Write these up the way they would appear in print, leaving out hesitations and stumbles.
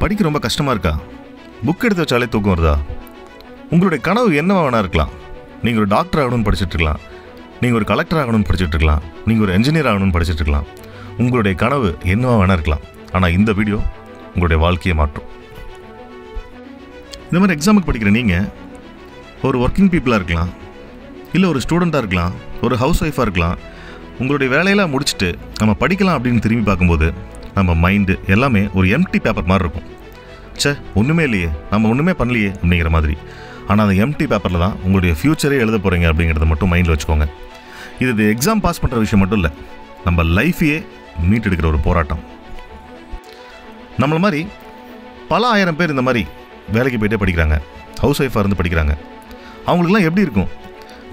படிக்க ரொம்ப கஷ்டமாக இருக்கா? புக் எடுத்து வச்சாலே தூக்கம் வருதா? உங்களுடைய கனவு என்னவா வேணா இருக்கலாம். நீங்கள் ஒரு டாக்டர் ஆகணும்னு படிச்சுட்டு இருக்கலாம், நீங்கள் ஒரு கலெக்டர் ஆகணும்னு படிச்சுட்டு இருக்கலாம், நீங்கள் ஒரு என்ஜினியர் ஆகணும்னு படிச்சுட்டு இருக்கலாம். உங்களுடைய கனவு என்னவா வேணா இருக்கலாம். ஆனால் இந்த வீடியோ உங்களுடைய வாழ்க்கையை மாற்றும். இந்த மாதிரி எக்ஸாமுக்கு படிக்கிற நீங்கள் ஒரு ஒர்க்கிங் பீப்புளாக இருக்கலாம், இல்லை ஒரு ஸ்டூடெண்ட்டாக இருக்கலாம், ஒரு ஹவுஸ் ஒய்ஃபாக இருக்கலாம். உங்களுடைய வேலையெல்லாம் முடிச்சுட்டு நம்ம படிக்கலாம் அப்படின்னு திரும்பி பார்க்கும்போது நம்ம மைண்டு எல்லாமே ஒரு எம்டி பேப்பர் மாதிரி இருக்கும். ஒன்றுமே இல்லையே, நம்ம ஒன்றுமே பண்ணலையே அப்படிங்கிற மாதிரி. ஆனால் அந்த எம்டி பேப்பரில் தான் உங்களுடைய ஃப்யூச்சரே எழுத போகிறீங்க அப்படிங்கிறத மட்டும் மைண்டில் வச்சுக்கோங்க. இது எக்ஸாம் பாஸ் பண்ணுற விஷயம் மட்டும் இல்லை, நம்ம லைஃபையே மீட்டெடுக்கிற ஒரு போராட்டம். நம்மள மாதிரி பல ஆயிரம் பேர் இந்த மாதிரி வேலைக்கு போய்ட்டே படிக்கிறாங்க, ஹவுஸ் ஒய்ஃபாக இருந்து படிக்கிறாங்க. அவங்களுக்குலாம் எப்படி இருக்கும்?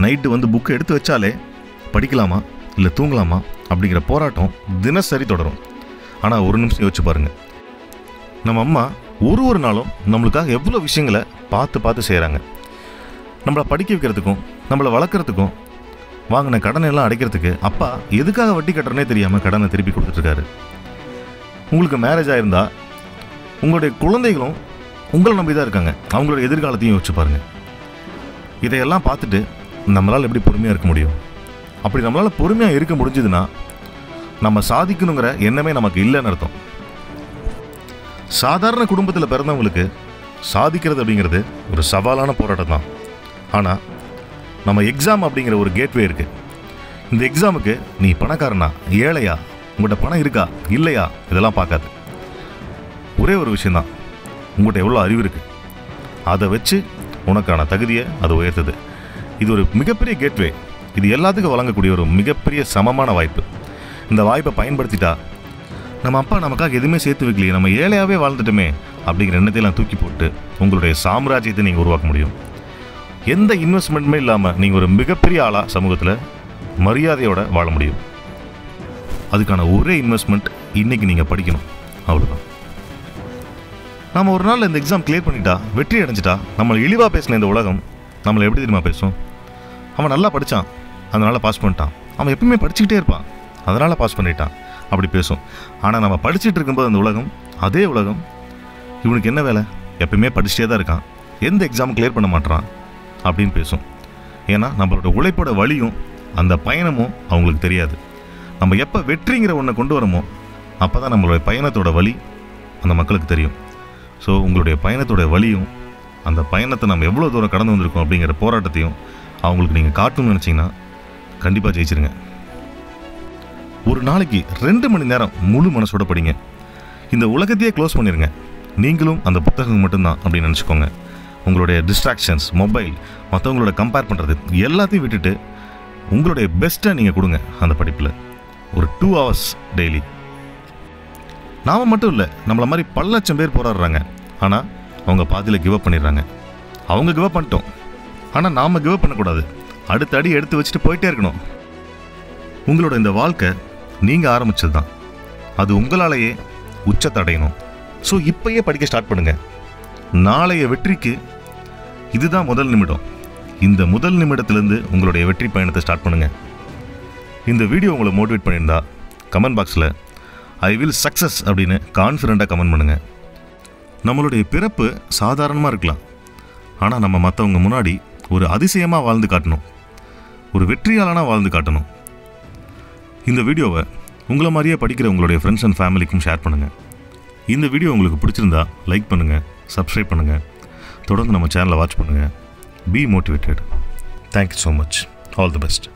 நைட்டு வந்து புக்கு எடுத்து வச்சாலே படிக்கலாமா இல்லை தூங்கலாமா அப்படிங்கிற போராட்டம் தினசரி தொடரும். ஆனால் ஒரு நிமிஷம் யோசிச்சு பாருங்கள், நம்ம அம்மா ஒரு நாளும் நம்மளுக்காக எவ்வளோ விஷயங்களை பார்த்து செய்கிறாங்க. நம்மளை படிக்க வைக்கிறதுக்கும் நம்மளை வளர்க்குறதுக்கும் வாங்கின கடனை எல்லாம் அடைக்கிறதுக்கு அப்பா எதுக்காக வட்டி கட்டுறனே தெரியாமல் கடனை திருப்பி கொடுத்துட்ருக்காரு. உங்களுக்கு மேரேஜ் ஆகிருந்தால் உங்களுடைய குழந்தைகளும் உங்களை நம்பி தான் இருக்காங்க. அவங்களோட எதிர்காலத்தையும் யோசிச்சு பாருங்கள். இதையெல்லாம் பார்த்துட்டு நம்மளால் எப்படி பொறுமையாக இருக்க முடியும்? அப்படி நம்மளால் பொறுமையாக இருக்க முடிஞ்சதுன்னா நம்ம சாதிக்கணுங்கிற எண்ணமே நமக்கு இல்லைன்னு அர்த்தம். சாதாரண குடும்பத்தில் பிறந்தவங்களுக்கு சாதிக்கிறது அப்படிங்கிறது ஒரு சவாலான போராட்டம் தான். ஆனால் நம்ம எக்ஸாம் அப்படிங்கிற ஒரு கேட்வே இருக்குது. இந்த எக்ஸாமுக்கு நீ பணக்காரனா ஏழையா, உங்கள்கிட்ட பணம் இருக்கா இல்லையா இதெல்லாம் பார்க்காது. ஒரே ஒரு விஷயந்தான், உங்கள்கிட்ட எவ்வளோ அறிவு இருக்குது அதை வச்சு உனக்கான தகுதியை அது உயர்த்துது. இது ஒரு மிகப்பெரிய கேட்வே. இது எல்லாத்துக்கும் வழங்கக்கூடிய ஒரு மிகப்பெரிய சமமான வாய்ப்பு. இந்த வாய்ப்பை பயன்படுத்திட்டா நம்ம அப்பா நமக்காக எதுவுமே சேர்த்து வைக்கலையே, நம்ம ஏழையாகவே வாழ்ந்துட்டோமே அப்படிங்கிற எண்ணத்தையெல்லாம் தூக்கி போட்டு உங்களுடைய சாம்ராஜ்யத்தை நீங்கள் உருவாக்க முடியும். எந்த இன்வெஸ்ட்மெண்ட்டுமே இல்லாமல் நீங்கள் ஒரு மிகப்பெரிய ஆளாக சமூகத்தில் மரியாதையோடு வாழ முடியும். அதுக்கான ஒரே இன்வெஸ்ட்மெண்ட் இன்றைக்கி நீங்கள் படிக்கணும், அவ்வளோதான். நம்ம ஒரு நாள் இந்த எக்ஸாம் கிளியர் பண்ணிட்டா, வெற்றி அடைஞ்சிட்டா, நம்மளை இழிவாக பேசின இந்த உலகம் நம்மளை எப்படி தெரியுமா பேசும்? அவன் நல்லா படித்தான் அதனால் பாஸ் பண்ணிட்டான், அவன் எப்பவுமே படிச்சுக்கிட்டே இருப்பான் அதனால் பாஸ் பண்ணிட்டான் அப்படி பேசும். ஆனால் நம்ம படிச்சுட்டு இருக்கும்போது அந்த உலகம், அதே உலகம், இவனுக்கு என்ன வேலை, எப்பயுமே படிச்சுட்டே தான் இருக்கான், எந்த எக்ஸாம் கிளியர் பண்ண மாட்டான் அப்படின்னு பேசும். ஏன்னா நம்மளோட உழைப்போட வழியும் அந்த பயணமும் அவங்களுக்கு தெரியாது. நம்ம எப்போ வெற்றிங்கிற ஒன்றை கொண்டு வரமோ அப்போ தான் நம்மளுடைய பயணத்தோட வழி அந்த மக்களுக்கு தெரியும். ஸோ உங்களுடைய பயணத்தோட வழியும் அந்த பயணத்தை நம்ம எவ்வளோ தூரம் கடந்து வந்திருக்கோம் அப்படிங்கிற போராட்டத்தையும் அவங்களுக்கு நீங்கள் காட்டணும்னு நினச்சிங்கன்னா கண்டிப்பாக ஜெயிச்சிருங்க. ஒரு நாளைக்கு 2 மணி நேரம் முழு மனசோட படிங்க. இந்த உலகத்தையே க்ளோஸ் பண்ணிடுங்க, நீங்களும் அந்த புத்தகம் மட்டும்தான் அப்படின்னு நினச்சிக்கோங்க. உங்களுடைய டிஸ்ட்ராக்ஷன்ஸ், மொபைல், மற்றவங்களோட கம்பேர் பண்ணுறது எல்லாத்தையும் விட்டுட்டு உங்களுடைய பெஸ்ட்டை நீங்கள் கொடுங்க அந்த படிப்பில். ஒரு 2 hours டெய்லி. நாம் மட்டும் இல்லை, நம்மளை மாதிரி பல லட்சம் பேர் போராடுறாங்க. ஆனால் அவங்க பாதியில் கிவ் அப் பண்ணிடுறாங்க. அவங்க கிவ் அப் பண்ணிட்டோம், ஆனால் நாம் கிவ் அப் பண்ணக்கூடாது. அடுத்த அடி எடுத்து வச்சுட்டு போயிட்டே இருக்கணும். உங்களோட இந்த வாழ்க்கை நீங்கள் ஆரம்பிச்சது தான், அது உங்களாலேயே உச்சத்தை அடையணும். ஸோ இப்போயே படிக்க ஸ்டார்ட் பண்ணுங்கள். நாளைய வெற்றிக்கு இதுதான் முதல் நிமிடம். இந்த முதல் நிமிடத்துலேருந்து உங்களுடைய வெற்றி பயணத்தை ஸ்டார்ட் பண்ணுங்கள். இந்த வீடியோ உங்களை மோட்டிவேட் பண்ணியிருந்தா கமெண்ட் பாக்ஸில் ஐ வில் சக்ஸஸ் அப்படின்னு கான்ஃபிடெண்ட்டாக கமெண்ட் பண்ணுங்கள். நம்மளுடைய பிறப்பு சாதாரணமாக இருக்கலாம், ஆனால் நம்ம மற்றவங்க முன்னாடி ஒரு அதிசயமாக வாழ்ந்து காட்டணும், ஒரு வெற்றியாளனாக வாழ்ந்து காட்டணும். இந்த வீடியோவை உங்களை மாதிரியே படிக்கிற உங்களுடைய ஃப்ரெண்ட்ஸ் அண்ட் ஃபேமிலிக்கும் ஷேர் பண்ணுங்கள். இந்த வீடியோ உங்களுக்கு பிடிச்சிருந்தா லைக் பண்ணுங்கள், சப்ஸ்கிரைப் பண்ணுங்கள், தொடர்ந்து நம்ம சேனலை வாட்ச் பண்ணுங்கள். B motivated. Thank you so much. All the best.